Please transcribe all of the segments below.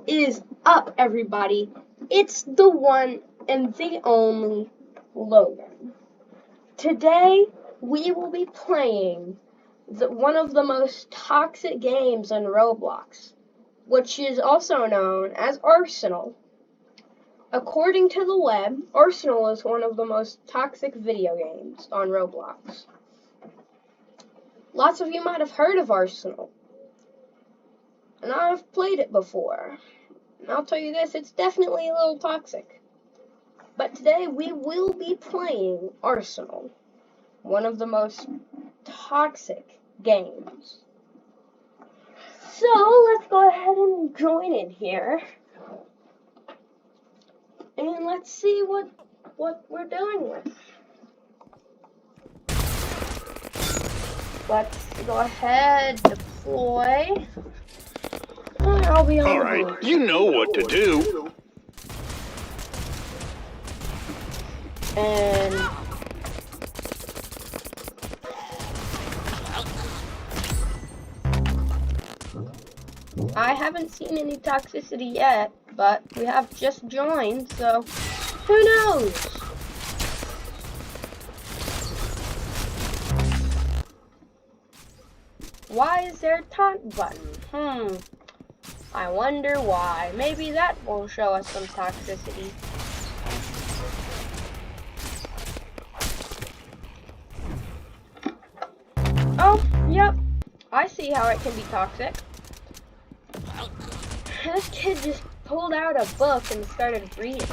is up, everybody? It's the one and the only Logan. Today, we will be playing one of the most toxic games on Roblox, which is also known as Arsenal. According to the web, Arsenal is one of the most toxic video games on Roblox. Lots of you might have heard of Arsenal, and I've played it before. And I'll tell you this, it's definitely a little toxic. But today we will be playing Arsenal, one of the most toxic games. So let's go ahead and join in here. And let's see what we're dealing with. Let's go ahead, deploy. And I'll be on All right, you know what to do. And I haven't seen any toxicity yet, but we have just joined, so who knows? Why is there a taunt button? I wonder why. Maybe that will show us some toxicity. Oh, yep. I see how it can be toxic. This kid just pulled out a book and started reading.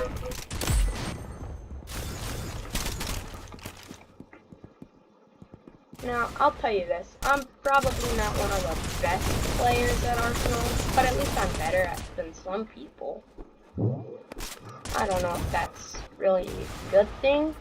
Now, I'll tell you this. I'm probably not one of the best players at Arsenal, but at least I'm better than some people. I don't know if that's really a good thing.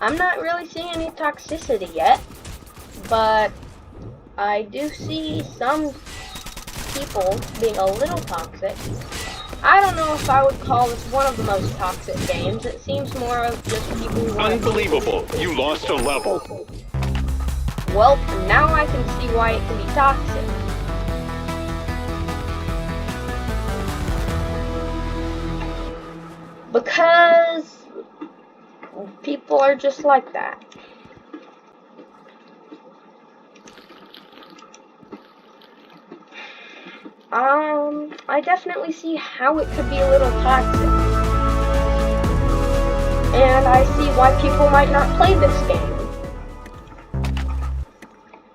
I'm not really seeing any toxicity yet, but I do see some people being a little toxic. I don't know if I would call this one of the most toxic games. It seems more of just people who want Unbelievable, you lost a level. Well, now I can see why it can be toxic. Because people are just like that. I definitely see how it could be a little toxic. And I see why people might not play this game.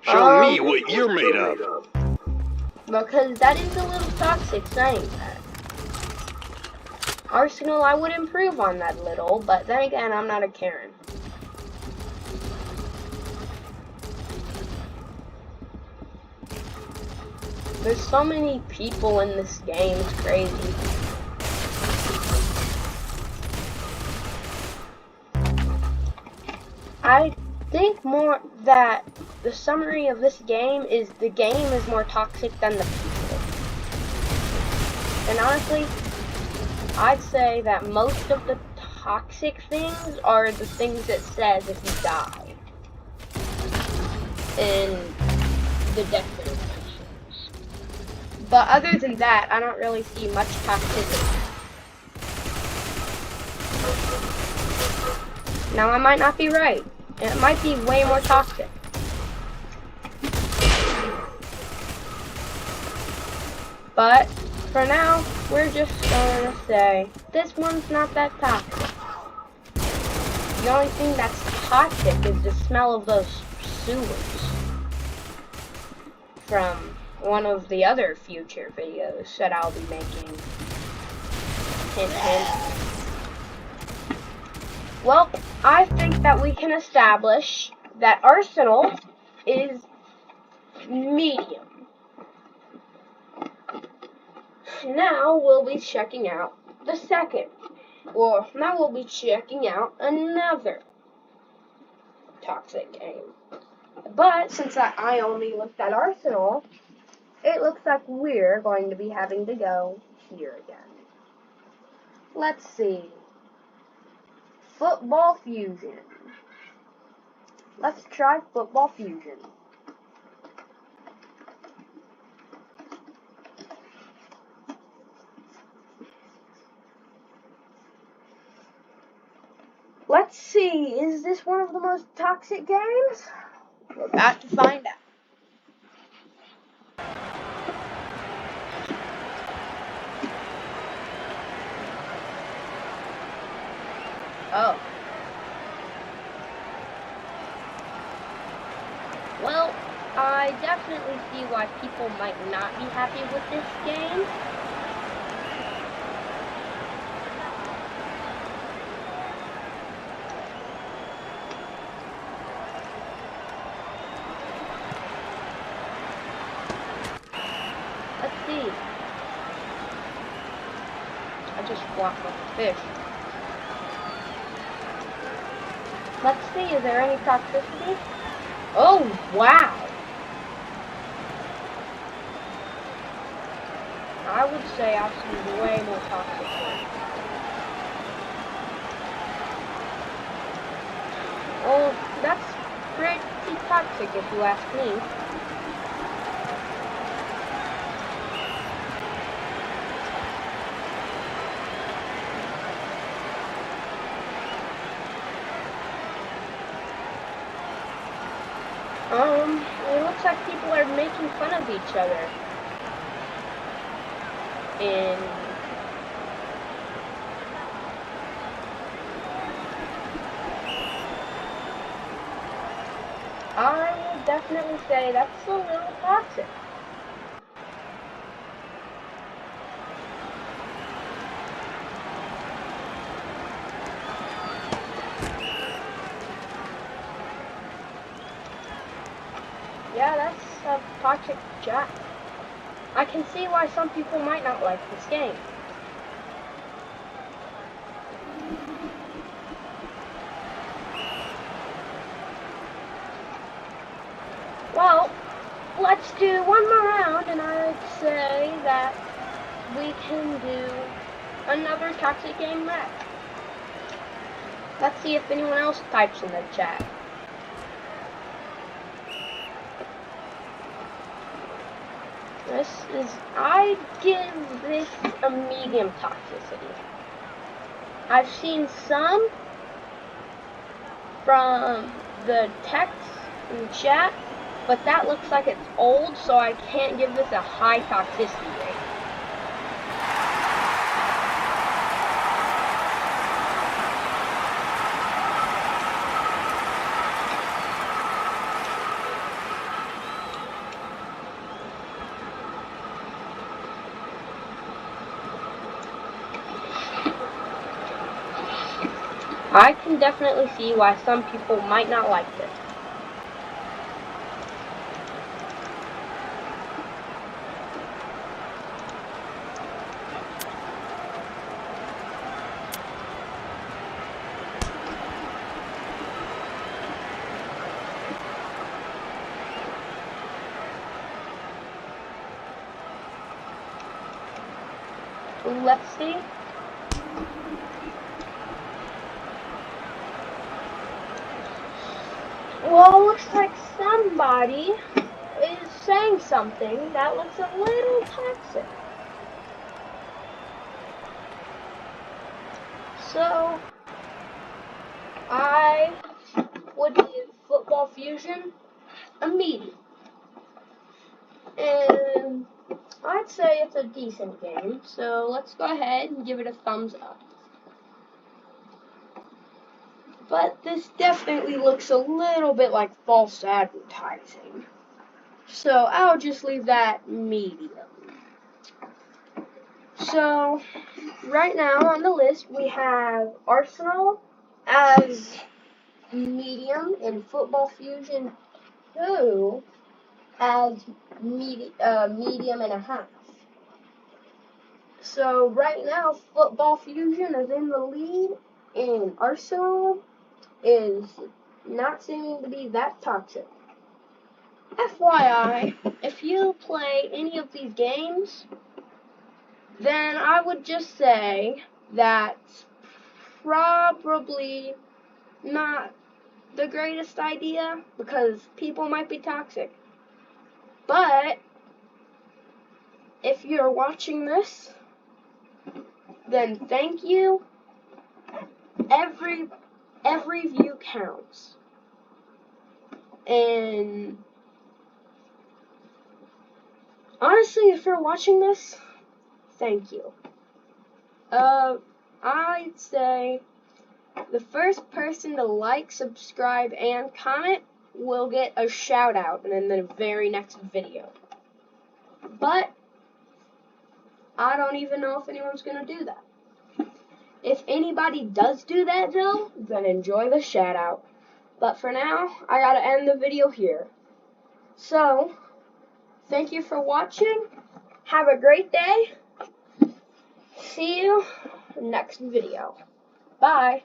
Show me what you're made of. Because that is a little toxic saying that. Arsenal, I would improve on that a little, but then again, I'm not a Karen. There's so many people in this game, it's crazy. I think more that the summary of this game is the game is more toxic than the people. And honestly, I'd say that most of the toxic things are the things it says if you die in the death animations. But other than that, I don't really see much toxicity. Now, I might not be right. It might be way more toxic. But for now, we're just going to say this one's not that toxic. The only thing that's toxic is the smell of those sewers from one of the other future videos that I'll be making. Hint, hint. Well, I think that we can establish that Arsenal is medium. Now we'll be checking out the second. Well, now we'll be checking out another toxic game. But since I only looked at Arsenal, it looks like we're going to be having to go here again. Let's see. Football Fusion. Let's try Football Fusion. Let's see, is this one of the most toxic games? We're about to find out. Oh. Well, I definitely see why people might not be happy with this game. Let's see. I just walked like a fish. Let's see, is there any toxicity? Oh, wow. I would say I've seen way more toxic ones. Well, that's pretty toxic if you ask me. It looks like people are making fun of each other. And I would definitely say that's a little toxic. Yeah, that's a toxic chat. I can see why some people might not like this game. Well, let's do one more round, and I'd say that we can do another toxic game match. Let's see if anyone else types in the chat. I'd give this a medium toxicity. I've seen some from the text in chat, but that looks like it's old, so I can't give this a high toxicity rate. I can definitely see why some people might not like this. Let's see. Well, looks like somebody is saying something that looks a little toxic. So, I would give Football Fusion a medium. And I'd say it's a decent game, so let's go ahead and give it a thumbs up. But this definitely looks a little bit like false advertising. So I'll just leave that medium. So right now on the list we have Arsenal as medium and Football Fusion 2 as medium and a half. So right now Football Fusion is in the lead and Arsenal is not seeming to be that toxic. FYI, if you play any of these games, then I would just say that's probably not the greatest idea because people might be toxic. But if you're watching this, then thank you. Every view counts. And honestly, if you're watching this, thank you. I'd say the first person to like, subscribe, and comment will get a shout out in the very next video. But I don't even know if anyone's going to do that. If anybody does do that though, then enjoy the shout out. But for now, I gotta end the video here. So, thank you for watching. Have a great day. See you next video. Bye.